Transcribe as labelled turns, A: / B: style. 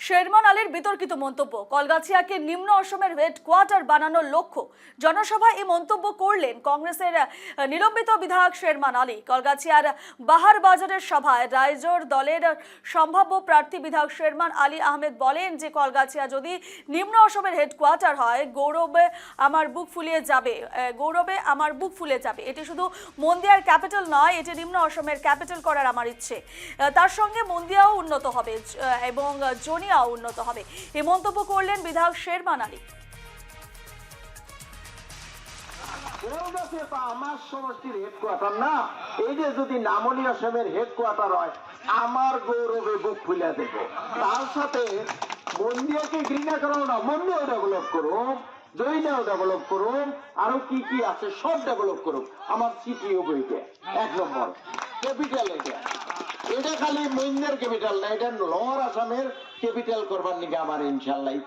A: Sherman আলীর বিতর্কিত মন্তব্য, কলগাছিয়াকে নিম্ন অসমের হেডকোয়ার্টার বানানোর লক্ষ্য। জনসভায় এই মন্তব্য করলেন কংগ্রেসের নিলম্বিত বিধায়ক শেরমান আলী। কলগাছিয়ার বাহার বাজারের সভায় রাইজোর দলের সম্ভাব্য প্রার্থী বিধায়ক শেরমান আলী আহমেদ বলেন যে কলগাছিয়া যদি নিম্ন অসমের হেডকোয়ার্টার হয়, গৌরবে আমার বুক ফুলিয়ে যাবে। এটি শুধু মন্দিয়ার ক্যাপিটাল নয়, এটি নিম্ন অসমের ক্যাপিটাল করার আমার ইচ্ছে। তার সঙ্গে মন্দিয়াও উন্নত হবে এবং জনিয়াও উন্নত হবে। এই মন্তব্য করলেন বিধায়ক শেরমান আলী।
B: আমার সমষ্টির হেডকোয়ার্টার না, এই যে যদি নামনি অসমের হেডকোয়ার্টার হয়, আমার গৌরবে বুক ফুলে দেব। তার সাথে মন্দিয়াকে ঘৃণা করো না, মন্দিয়াও ডেভেলপ করুন, জয়িনাও ডেভেলপ করুন, আরো কি কি আছে সব ডেভেলপ করুন। আমার সিটিও বইতে 1 নম্বর ক্যাপিটাল এটা খালি মন্দিয়ার ক্যাপিটাল না, এটা লোয়ার আসামের ক্যাপিটাল করবার নিকে আমার ইনশাল্লাহ।